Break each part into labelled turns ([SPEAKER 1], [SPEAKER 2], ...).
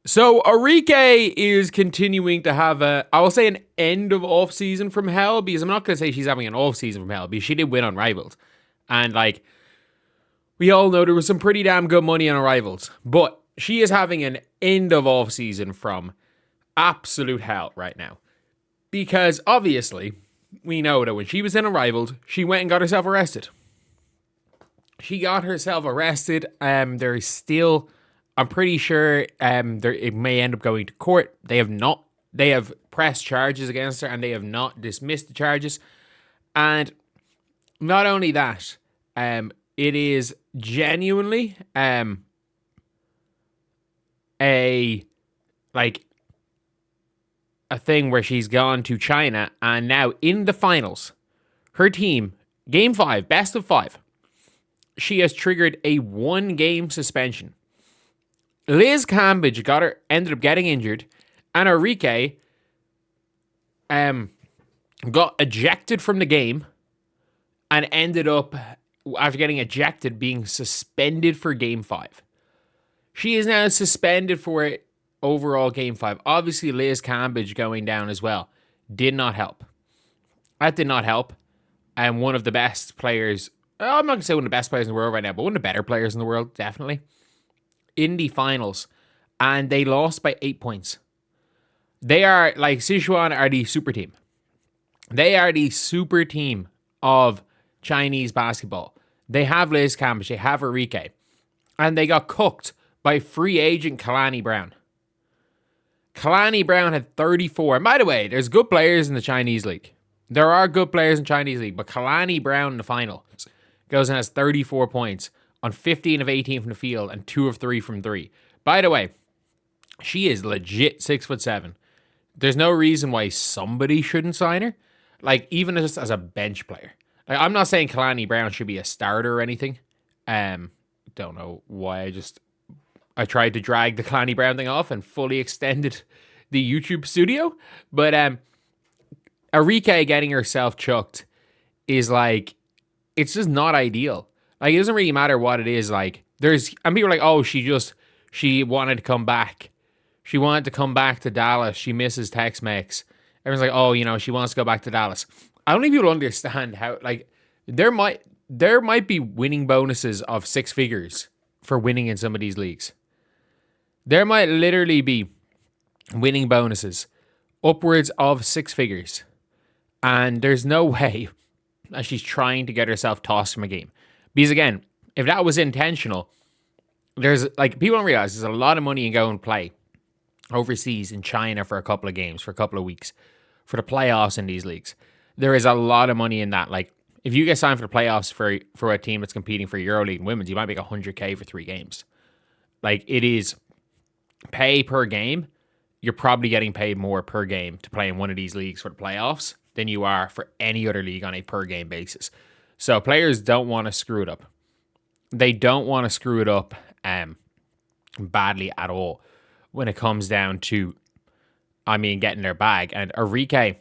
[SPEAKER 1] So Arike is continuing to have I will say an end of off season from hell, because I'm not going to say she's having an off season from hell, because she did win on Rivals. And like, we all know there was some pretty damn good money on Rivals, but she is having an end of off season from absolute hell right now. Because obviously, we know that when she was in Rivals, she went and got herself arrested. She got herself arrested. There's still, I'm pretty sure it may end up going to court. They have pressed charges against her, and they have not dismissed the charges. And not only that, it is genuinely a thing where she's gone to China, and now in the finals, her team, game 5, best of 5, she has triggered a 1-game suspension. Liz Cambage ended up getting injured, and Arike got ejected from the game and ended up, after getting ejected, being suspended for game 5. She is now suspended for overall game 5. Obviously, Liz Cambage going down as well did not help. That did not help. And one of the best players, I'm not going to say one of the best players in the world right now, but one of the better players in the world, definitely, in the finals. And they lost by 8 points. They are, like, Sichuan are the super team. They are the super team of Chinese basketball. They have Liz Cambage, they have Arike. And they got cooked by free agent Kalani Brown. Kalani Brown had 34. And by the way, there's good players in the Chinese league. There are good players in the Chinese league, but Kalani Brown in the final goes and has 34 points on 15 of 18 from the field and 2 of 3 from 3. By the way, she is legit 6'7". There's no reason why somebody shouldn't sign her. Like, even just as a bench player. Like, I'm not saying Kalani Brown should be a starter or anything. Don't know why I tried to drag the Kalani Brown thing off and fully extended the YouTube studio. But Arike getting herself chucked is like, it's just not ideal. Like, it doesn't really matter what it is. Like, and people are like, oh, she wanted to come back. She wanted to come back to Dallas. She misses Tex-Mex. Everyone's like, oh, she wants to go back to Dallas. I don't think people understand how, like, there might be winning bonuses of 6 figures for winning in some of these leagues. There might literally be winning bonuses upwards of 6 figures. And there's no way that she's trying to get herself tossed from a game. Because again, if that was intentional, there's, like, people don't realize there's a lot of money in going and play overseas in China for a couple of games, for a couple of weeks, for the playoffs in these leagues. There is a lot of money in that. Like, if you get signed for the playoffs for a team that's competing for EuroLeague and Women's, you might make $100K for 3 games. Like, it is pay per game. You're probably getting paid more per game to play in one of these leagues for the playoffs than you are for any other league on a per game basis. So players don't want to screw it up. They don't want to screw it up badly at all when it comes down to, getting their bag. And Arike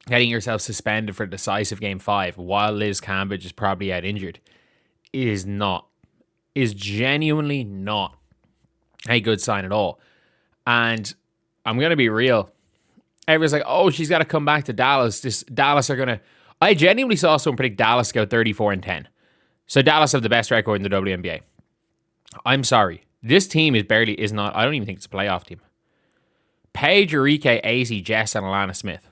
[SPEAKER 1] getting yourself suspended for decisive game 5 while Liz Cambage is probably out injured is genuinely not a good sign at all. And I'm going to be real. Everyone's like, oh, she's got to come back to Dallas. Dallas are going to... I genuinely saw someone predict Dallas go 34-10. So Dallas have the best record in the WNBA. I'm sorry. This team is not... I don't even think it's a playoff team. Paige, Arike, AZ, Jess, and Alana Smith.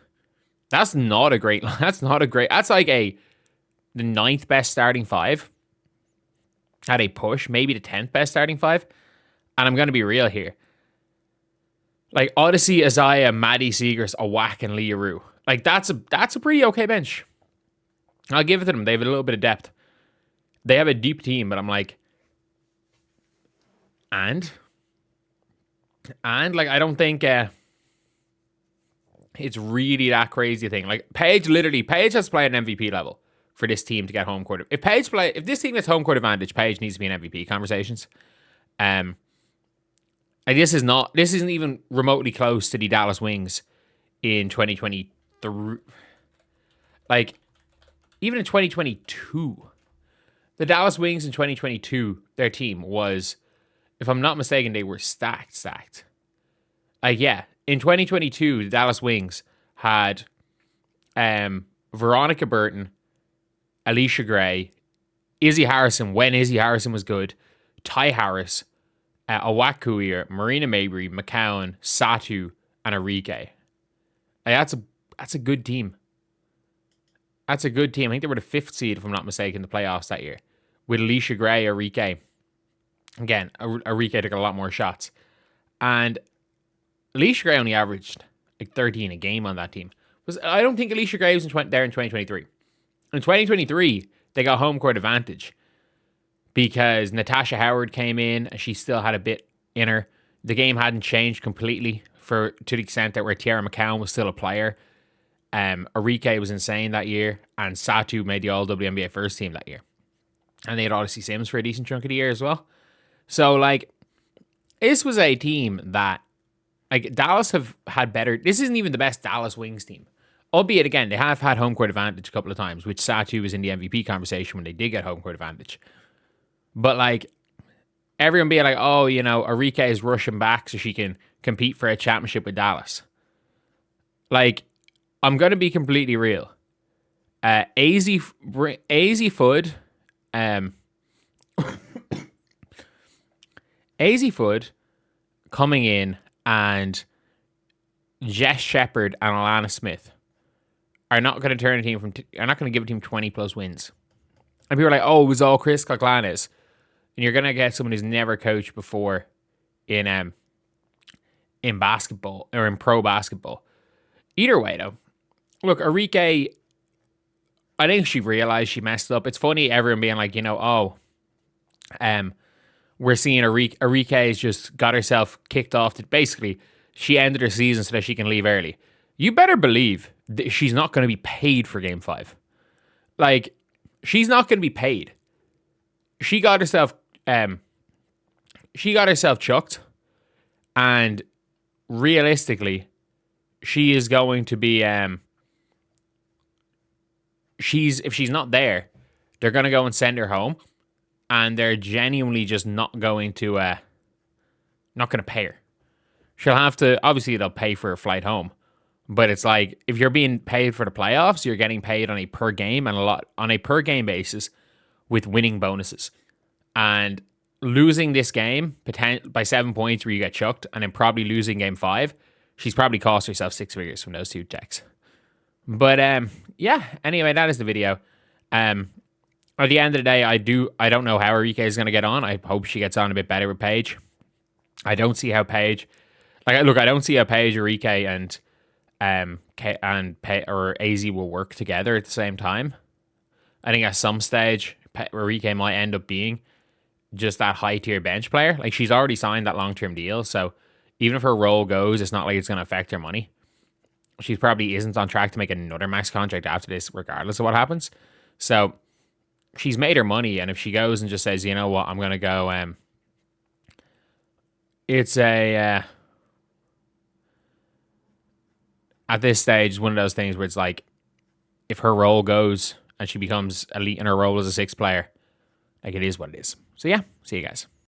[SPEAKER 1] That's not a great... That's like the 9th best starting 5 at a push. Maybe the 10th best starting 5. And I'm going to be real here. Like, Odyssey, Isaiah, Maddie Seegers, Awak, and Leah Rue. Like, that's a pretty okay bench. I'll give it to them. They have a little bit of depth. They have a deep team, but I'm like... And like, I don't think it's really that crazy thing. Like, Paige has to play at an MVP level for this team to get home court. If this team gets home court advantage, Paige needs to be in MVP conversations. Like, this isn't even remotely close to the Dallas Wings in 2023. Like, even in 2022, the Dallas Wings in 2022, their team was, if I'm not mistaken, they were stacked. Yeah, in 2022, the Dallas Wings had Veronica Burton, Alicia Gray, Izzy Harrison, when Izzy Harrison was good, Ty Harris, Awakuir, Marina Mabry, McCowan, Satu, and Arike. That's a good team. That's a good team. I think they were the 5th seed, if I'm not mistaken, in the playoffs that year. With Alicia Gray, Arike. Again, Arike took a lot more shots. And Alicia Gray only averaged like 13 a game on that team. I don't think Alicia Gray was there in 2023. In 2023, they got home court advantage because Natasha Howard came in and she still had a bit in her. The game hadn't changed completely to the extent that where Tiara McCowan was still a player. Arike was insane that year, and Satu made the All WNBA first team that year. And they had Odyssey Sims for a decent chunk of the year as well. So, like, this was a team that, like, Dallas have had better. This isn't even the best Dallas Wings team. Albeit, again, they have had home court advantage a couple of times, which Satu was in the MVP conversation when they did get home court advantage. But, like, everyone being like, oh, you know, Arike is rushing back so she can compete for a championship with Dallas. Like, I'm going to be completely real. AZ Food, AZ Food coming in and Jess Shepard and Alana Smith are not going to turn a team are not going to give a team 20 plus wins. And people are like, oh, it was all Chris Coughlanis. And you're going to get someone who's never coached before in basketball or in pro basketball. Either way, though, look, Arike, I think she realized she messed up. It's funny, everyone being like, you know, we're seeing Arike has just got herself kicked off. Basically, she ended her season so that she can leave early. You better believe that she's not going to be paid for Game 5. Like, she's not going to be paid. She got herself chucked, and realistically, she is going to be if she's not there, they're going to go and send her home, and they're genuinely just not going to pay her. She'll have to, obviously they'll pay for her flight home, but it's like, if you're being paid for the playoffs, you're getting paid on a per game and on a per game basis with winning bonuses. And losing this game by 7 points where you get chucked, and then probably losing Game 5, she's probably cost herself 6 figures from those 2 checks. But yeah, anyway, that is the video. At the end of the day, I don't know how Arike is going to get on. I hope she gets on a bit better with Paige. I don't see how Paige, I don't see how Paige, Arike, or AZ will work together at the same time. I think at some stage, Arike might end up being just that high tier bench player. Like, she's already signed that long-term deal, so even if her role goes, it's not like it's going to affect her money. She probably isn't on track to make another max contract after this, regardless of what happens. So she's made her money, and if she goes and just says, you know what, I'm going to go, it's at this stage, it's one of those things where it's like, if her role goes and she becomes elite in her role as a 6th player, like, it is what it is. So yeah, see you guys.